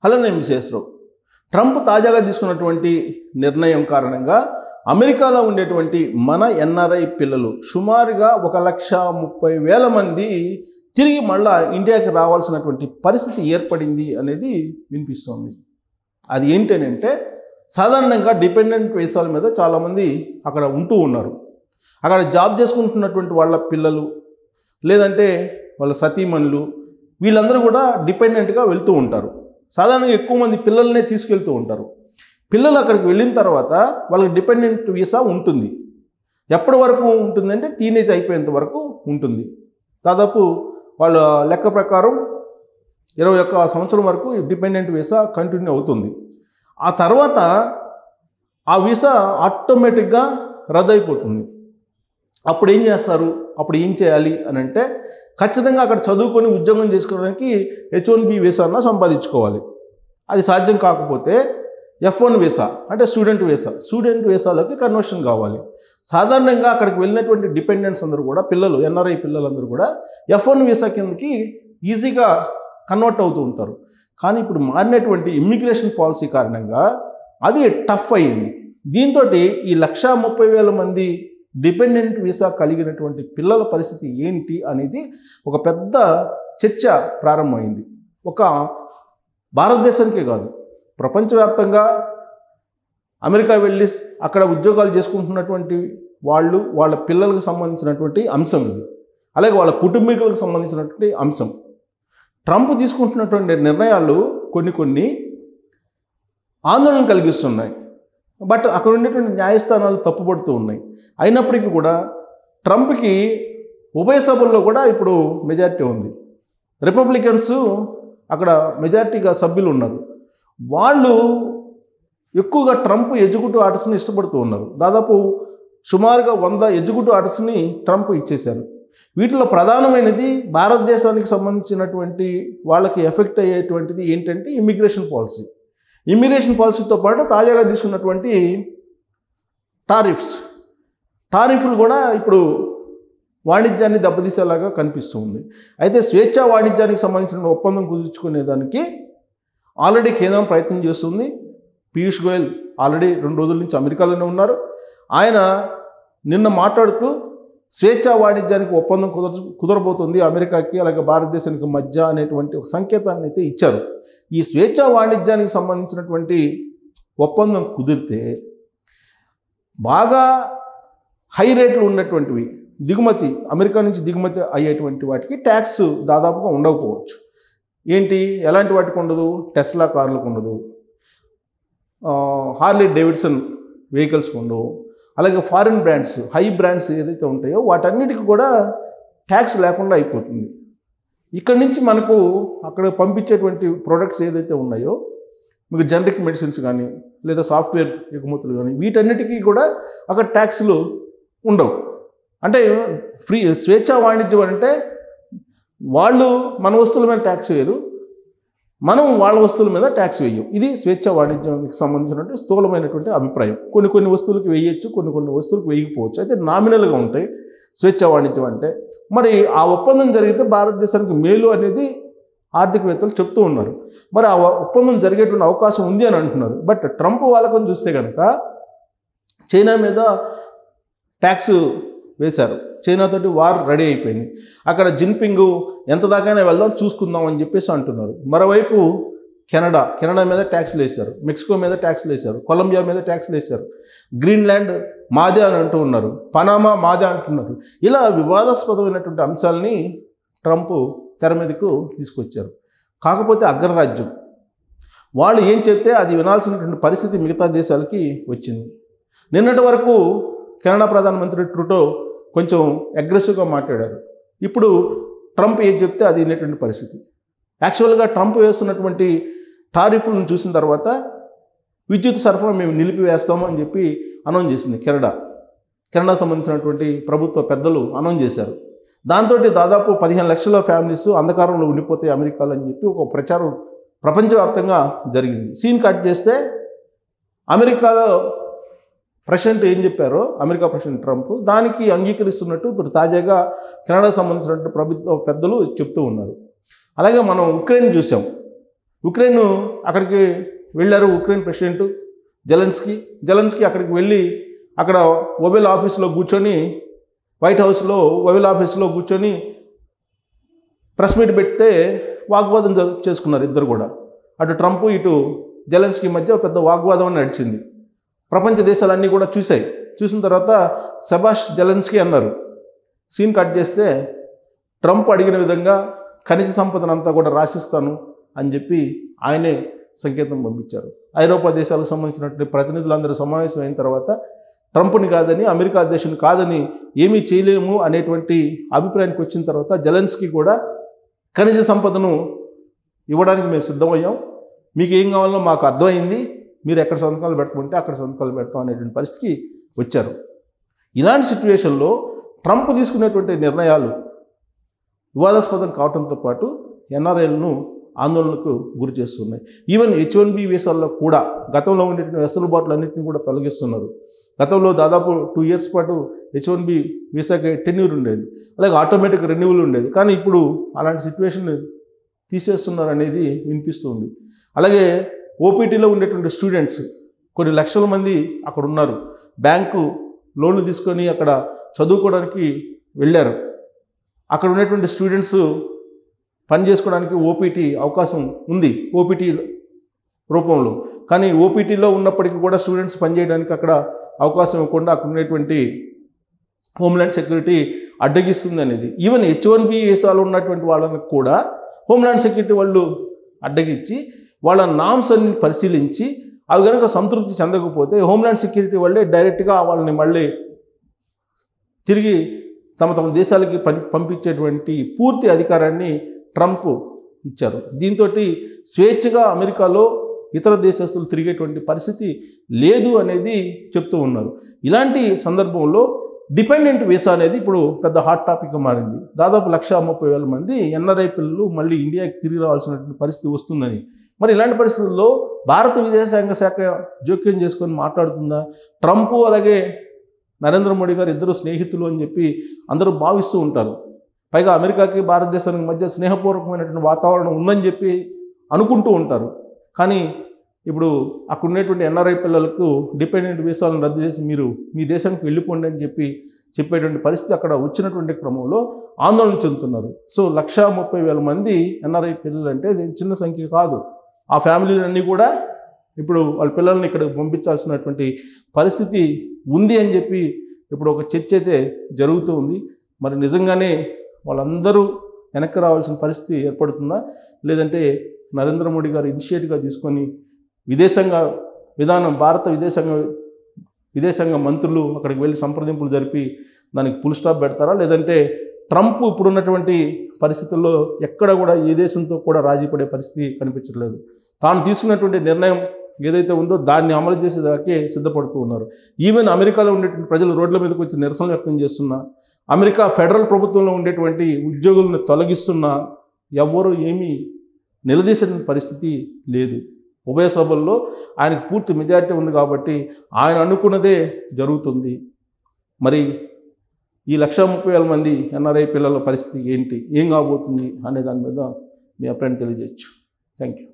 Hello నేను విశేషరావు. Trump తాజాగా తీసుకున్నటువంటి నిర్ణయం కారణంగా అమెరికాలో ఉండేటువంటి మన ఎన్ఆర్ఐ పిల్లలు సుమారుగా 1,30,000 మంది తిరిగి మళ్ళా ఇండియాకి రావాల్సినటువంటి పరిస్థితి ఏర్పడింది అనేది వినిపిస్తోంది. అది ఏంటంటే సాధారణంగా డిపెండెంట్ వీసాల మీద చాలామంది అక్కడ ఉంటూ ఉన్నారు. అక్కడ జాబ్ చేసుకుంటున్నటువంటి వాళ్ళ పిల్లలు లేదంటే వాళ్ళ సతీమణులు వీళ్ళందరూ కూడా డిపెండెంట్గా వెళ్తూ ఉంటారు. సాధారణంగా ఎక్కువ మంది పిల్లల్నే తీసుకెళ్తూ ఉంటారు. పిల్లలు అక్కడికి వెళ్ళిన తర్వాత వాళ్ళకి డిపెండెంట్ వీసా ఉంటుంది. ఎప్పటి వరకు ఉంటుందంటే టీనేజ్ అయిపోయేంత వరకు ఉంటుంది. దాదాపు వాళ్ళ లెక్క ప్రకారం 21 సంవత్సరం వరకు డిపెండెంట్ వీసా కంటిన్యూ అవుతుంది. ఆ తర్వాత ఆ వీసా ఆటోమేటిక్గా రద్దయిపోతుంది. అప్పుడు ఏం చేస్తారు? అప్పుడు ఏం చేయాలి అని అంటే ఖచ్చితంగా అక్కడ చదువుకొని ఉద్యోగం చేసుకోవడానికి H1B వీసాను సంపాదించుకోవాలి. అది సాధ్యం కాకపోతే F1 వీసా అంటే స్టూడెంట్ వీసాలోకి కన్వర్షన్ కావాలి. సాధారణంగా అక్కడికి వెళ్ళినటువంటి డిపెండెంట్స్ అందరూ కూడా పిల్లలు ఎన్ఆర్ఐ పిల్లలందరూ కూడా F1 వీసా కిందకి ఈజీగా కన్వర్ట్ అవుతూ ఉంటారు. కానీ ఇప్పుడు మారినటువంటి ఇమ్మిగ్రేషన్ పాలసీ కారణంగా అది టఫ్ అయ్యింది. దీంతో ఈ 1,30,000 మంది డిపెండెంట్ వీసా కలిగినటువంటి పిల్లల పరిస్థితి ఏంటి అనేది ఒక పెద్ద చర్చ ప్రారంభమైంది. ఒక భారతదేశానికే కాదు, ప్రపంచవ్యాప్తంగా అమెరికా వెళ్ళి అక్కడ ఉద్యోగాలు చేసుకుంటున్నటువంటి వాళ్ళ పిల్లలకు సంబంధించినటువంటి అంశం ఇది. అలాగే వాళ్ళ కుటుంబీకులకు సంబంధించినటువంటి అంశం. ట్రంప్ తీసుకుంటున్నటువంటి నిర్ణయాలు కొన్ని ఆందోళన కలిగిస్తున్నాయి. బట్ అక్కడ ఉండేటువంటి న్యాయస్థానాలు తప్పుపడుతూ ఉన్నాయి. అయినప్పటికీ కూడా ట్రంప్కి ఉభయ సభల్లో కూడా ఇప్పుడు మెజారిటీ ఉంది. రిపబ్లికన్స్ అక్కడ మెజారిటీగా సభ్యులు ఉన్నారు. వాళ్ళు ఎక్కువగా ట్రంప్ ఎగ్జిక్యూటివ్ ఆర్డర్స్ని ఇష్టపడుతూ ఉన్నారు. దాదాపు సుమారుగా 100 ఎగ్జిక్యూటివ్ ఆర్డర్స్ని ట్రంప్ ఇచ్చేశారు. వీటిలో ప్రధానమైనది భారతదేశానికి సంబంధించినటువంటి వాళ్ళకి ఎఫెక్ట్ అయ్యేటువంటిది ఏంటంటే ఇమ్మిగ్రేషన్ పాలసీతో పాటు తాజాగా తీసుకున్నటువంటి టారిఫ్లు కూడా ఇప్పుడు వాణిజ్యాన్ని దెబ్బతీసేలాగా కనిపిస్తుంది. అయితే స్వేచ్ఛా వాణిజ్యానికి సంబంధించిన ఒప్పందం కుదుర్చుకునేదానికి ఆల్రెడీ కేంద్రం ప్రయత్నం చేస్తుంది. పీయూష్ గోయల్ ఆల్రెడీ 2 రోజుల నుంచి అమెరికాలోనే ఉన్నారు. ఆయన నిన్న మాట్లాడుతూ స్వేచ్ఛా వాణిజ్యానికి ఒప్పందం కుదరబోతుంది అమెరికాకి అలాగే భారతదేశానికి మధ్య అనేటువంటి ఒక సంకేతాన్ని అయితే ఇచ్చారు. ఈ స్వేచ్ఛా వాణిజ్యానికి సంబంధించినటువంటి ఒప్పందం కుదిరితే బాగా హై రేట్లు ఉన్నటువంటివి అమెరికా నుంచి దిగుమతి అయ్యేటువంటి వాటికి ట్యాక్స్ దాదాపుగా ఉండకపోవచ్చు. ఎలాంటి వాటికి ఉండదు? టెస్లా కార్లకు ఉండదు, హార్లీ డేవిడ్సన్ వెహికల్స్కి ఉండవు. అలాగే ఫారిన్ బ్రాండ్స్, హై బ్రాండ్స్ ఏదైతే ఉంటాయో వాటన్నిటికి కూడా ట్యాక్స్ లేకుండా అయిపోతుంది. ఇక్కడి నుంచి మనకు అక్కడ పంపించేటువంటి ప్రోడక్ట్స్ ఏదైతే ఉన్నాయో మీకు జనరిక్ మెడిసిన్స్ కానీ లేదా సాఫ్ట్వేర్ ఎగుమతులు కానీ వీటన్నిటికీ కూడా అక్కడ ట్యాక్స్లు ఉండవు. అంటే స్వేచ్ఛా వాణిజ్యం అంటే వాళ్ళు మన వస్తువుల మీద ట్యాక్స్ వేయరు, మనం వాళ్ళ వస్తువుల మీద ట్యాక్స్ వేయం. ఇది స్వేచ్ఛా వాణిజ్యానికి సంబంధించినటువంటి స్థూలమైనటువంటి అభిప్రాయం. కొన్ని వస్తువులకు వేయచ్చు, కొన్ని వస్తువులకు వేయకపోవచ్చు. అయితే నామినల్గా ఉంటాయి స్వేచ్ఛా వాణిజ్యం అంటే. మరి ఆ ఒప్పందం జరిగితే భారతదేశానికి మేలు అనేది ఆర్థికవేత్తలు చెప్తూ ఉన్నారు. మరి ఆ ఒప్పందం జరిగేటువంటి అవకాశం ఉంది అని అంటున్నారు. బట్ ట్రంప్ వాళ్ళకం చూస్తే కనుక చైనా మీద ట్యాక్స్ వేశారు. చైనాతోటి వార్ రెడీ అయిపోయింది. అక్కడ జిన్పింగ్ ఎంత దాకానే వెళ్దాం చూసుకుందాం అని చెప్పేసి అంటున్నారు. మరోవైపు కెనడా మీద ట్యాక్స్లు వేశారు, మెక్సికో మీద ట్యాక్స్లు వేశారు, కొలంబియా మీద ట్యాక్స్లు వేశారు, గ్రీన్లాండ్ మాదే అని అంటూ ఉన్నారు, పనామా మాదే అంటున్నారు. ఇలా వివాదాస్పదమైనటువంటి అంశాలని ట్రంప్ తెర మీదకు తీసుకొచ్చారు. కాకపోతే అగ్రరాజ్యం వాళ్ళు ఏం చెప్తే అది వినాల్సినటువంటి పరిస్థితి మిగతా దేశాలకి వచ్చింది. నిన్నటి వరకు కెనడా ప్రధానమంత్రి ట్రూడో కొంచెం అగ్రెసివ్గా మాట్లాడారు. ఇప్పుడు ట్రంప్ ఏం చెప్తే అది వినేటువంటి పరిస్థితి. యాక్చువల్గా ట్రంప్ వేస్తున్నటువంటి టారిఫ్లను చూసిన తర్వాత విద్యుత్ సరఫరా మేము నిలిపివేస్తాము అని చెప్పి అనౌన్స్ చేసింది కెనడా సంబంధించినటువంటి ప్రభుత్వ పెద్దలు అనౌన్స్ చేశారు. దాంతో దాదాపు 15 లక్షల ఫ్యామిలీస్ అంధకారంలో ఉండిపోతాయి అమెరికాలో అని చెప్పి ఒక ప్రచారం ప్రపంచవ్యాప్తంగా జరిగింది. సీన్ కట్ చేస్తే అమెరికాలో ప్రెసిడెంట్ ఏం చెప్పారో అమెరికా ప్రెసిడెంట్ ట్రంప్ దానికి అంగీకరిస్తున్నట్టు ఇప్పుడు తాజాగా కెనడా సంబంధించినటువంటి ప్రభుత్వ పెద్దలు చెప్తూ ఉన్నారు. అలాగే మనం ఉక్రెయిన్ చూసాం. ఉక్రెయిన్ అక్కడికి వెళ్ళారు. ఉక్రెయిన్ ప్రెసిడెంట్ జెలెన్స్కీ అక్కడికి వెళ్ళి అక్కడ ఓవెల్ ఆఫీస్లో కూర్చొని, వైట్ హౌస్లో ఓవెల్ ఆఫీస్లో కూర్చొని ప్రెస్ మీట్ పెడితే వాగ్వాదం చేసుకున్నారు ఇద్దరు కూడా. అటు ట్రంప్ ఇటు జెలెన్స్కీ మధ్య పెద్ద వాగ్వాదం నడిచింది. ప్రపంచ దేశాలన్నీ కూడా చూసిన తర్వాత సెబాష్ జెలెన్స్కీ అన్నారు. సీన్ కట్ చేస్తే ట్రంప్ అడిగిన విధంగా ఖనిజ సంపదనంతా కూడా రాసిస్తాను అని చెప్పి ఆయనే సంకేతం పంపించారు. ఐరోపా దేశాలకు సంబంధించినటువంటి ప్రతినిధులందరూ సమావేశం అయిన తర్వాత ట్రంప్ని కాదని, అమెరికా అధ్యక్షుని కాదని ఏమీ చేయలేము అనేటువంటి అభిప్రాయానికి వచ్చిన తర్వాత జెలెన్స్కీ కూడా ఖనిజ సంపదను ఇవ్వడానికి మేము సిద్ధమయ్యాం, మీకు ఏం కావాలో మాకు అర్థమైంది, మీరు ఎక్కడ సంతకాలు పెడతామంటే అక్కడ సంతకాలు పెడతాం అనేటువంటి పరిస్థితికి వచ్చారు. ఇలాంటి సిచ్యువేషన్లో ట్రంప్ తీసుకునేటువంటి నిర్ణయాలు వివాదాస్పదం కావడంతో పాటు ఎన్ఆర్ఐలను ఆందోళనకు గురి చేస్తున్నాయి. ఈవెన్ H1B వీసాల్లో కూడా గతంలో ఉండేటువంటి వెసులుబాట్లన్నింటినీ కూడా తొలగిస్తున్నారు. గతంలో దాదాపు 2 years పాటు H1B వీసాకి టెన్యూర్ ఉండేది, అలాగే ఆటోమేటిక్ రెన్యువల్ ఉండేది. కానీ ఇప్పుడు అలాంటి సిచ్యువేషన్ తీసేస్తున్నారు అనేది వినిపిస్తుంది. అలాగే ఓపీటీలో ఉండేటువంటి స్టూడెంట్స్ కొన్ని లక్షల మంది అక్కడ ఉన్నారు. బ్యాంకు లోన్లు తీసుకొని అక్కడ చదువుకోవడానికి వెళ్ళారు. అక్కడ ఉన్నటువంటి స్టూడెంట్స్ పని చేసుకోవడానికి ఓపీటీ అవకాశం ఉంది, ఓపీటీ రూపంలో. కానీ ఓపీటీలో ఉన్నప్పటికీ కూడా స్టూడెంట్స్ పనిచేయడానికి అక్కడ అవకాశం ఇవ్వకుండా అక్కడ ఉన్నటువంటి హోమ్ల్యాండ్ సెక్యూరిటీ అడ్డగిస్తుంది అనేది. ఈవెన్ H1B వీసాలో ఉన్నటువంటి వాళ్ళని కూడా హోమ్ల్యాండ్ సెక్యూరిటీ వాళ్ళు అడ్డగించి వాళ్ళ నామ్స్ అన్ని పరిశీలించి అవి కనుక సంతృప్తి చెందకపోతే హోమ్ల్యాండ్ సెక్యూరిటీ వాళ్ళే డైరెక్ట్గా వాళ్ళని మళ్ళీ తిరిగి తమ దేశాలకి పంపించేటువంటి పూర్తి అధికారాన్ని ట్రంప్ ఇచ్చారు. దీంతో స్వేచ్ఛగా అమెరికాలో ఇతర దేశస్తులు తిరిగేటువంటి పరిస్థితి లేదు అనేది చెప్తూ ఉన్నారు. ఇలాంటి సందర్భంలో డిపెండెంట్ వీసా అనేది ఇప్పుడు పెద్ద హాట్ టాపిక్గా మారింది. దాదాపు 1,30,000 మంది ఎన్ఆర్ఐ పిల్లలు మళ్ళీ ఇండియాకి తిరిగి రావాల్సినటువంటి పరిస్థితి వస్తుందని. మరి ఇలాంటి పరిస్థితుల్లో భారత విదేశాంగ శాఖ జోక్యం చేసుకొని మాట్లాడుతుందా? ట్రంప్ అలాగే నరేంద్ర మోడీ గారు ఇద్దరు స్నేహితులు అని చెప్పి అందరూ భావిస్తూ ఉంటారు. పైగా అమెరికాకి భారతదేశానికి మధ్య స్నేహపూర్వకమైనటువంటి వాతావరణం ఉందని చెప్పి అనుకుంటూ ఉంటారు. కానీ ఇప్పుడు అక్కడ ఉన్నటువంటి ఎన్ఆర్ఐ పిల్లలకు డిపెండెంట్ వీసాలను రద్దు చేసి మీరు మీ దేశానికి వెళ్ళిపోండి అని చెప్పేటువంటి పరిస్థితి అక్కడ వచ్చినటువంటి క్రమంలో ఆందోళన చెందుతున్నారు. సో 1,30,000 మంది ఎన్ఆర్ఐ పిల్లలు అంటే చిన్న సంఖ్య కాదు. ఆ ఫ్యామిలీలన్నీ కూడా ఇప్పుడు వాళ్ళ పిల్లల్ని ఇక్కడికి పంపించాల్సినటువంటి పరిస్థితి ఉంది అని చెప్పి ఇప్పుడు ఒక చర్చ అయితే జరుగుతూ ఉంది. మరి నిజంగానే వాళ్ళందరూ వెనక్కి రావాల్సిన పరిస్థితి ఏర్పడుతుందా, లేదంటే నరేంద్ర మోడీ గారు ఇనిషియేటివ్గా తీసుకొని భారత విదేశాంగ మంత్రులు అక్కడికి వెళ్ళి సంప్రదింపులు జరిపి దానికి ఫుల్ స్టాప్ పెడతారా, లేదంటే ట్రంప్ ఇప్పుడున్నటువంటి పరిస్థితుల్లో ఎక్కడ కూడా ఏ దేశంతో కూడా రాజీ పడే పరిస్థితి కనిపించట్లేదు. తాను తీసుకున్నటువంటి నిర్ణయం ఏదైతే ఉందో దాన్ని అమలు చేసేదాకే సిద్ధపడుతూ ఉన్నారు. ఈవెన్ అమెరికాలో ఉండేటువంటి ప్రజలు రోడ్ల మీదకి వచ్చి నిరసన వ్యక్తం చేస్తున్నా, అమెరికా ఫెడరల్ ప్రభుత్వంలో ఉండేటువంటి ఉద్యోగులను తొలగిస్తున్నా ఎవ్వరూ ఏమీ నిలదీసిన పరిస్థితి లేదు. ఉభయ సభల్లో ఆయనకు పూర్తి మెజారిటీ ఉంది కాబట్టి ఆయన అనుకున్నదే జరుగుతుంది. మరి ఈ 1,30,000 మంది ఎన్ఆర్ఐ పిల్లల పరిస్థితి ఏంటి, ఏం కాబోతుంది అనే దాని మీద మీ అభిప్రాయం తెలియజేయచ్చు. Thank you.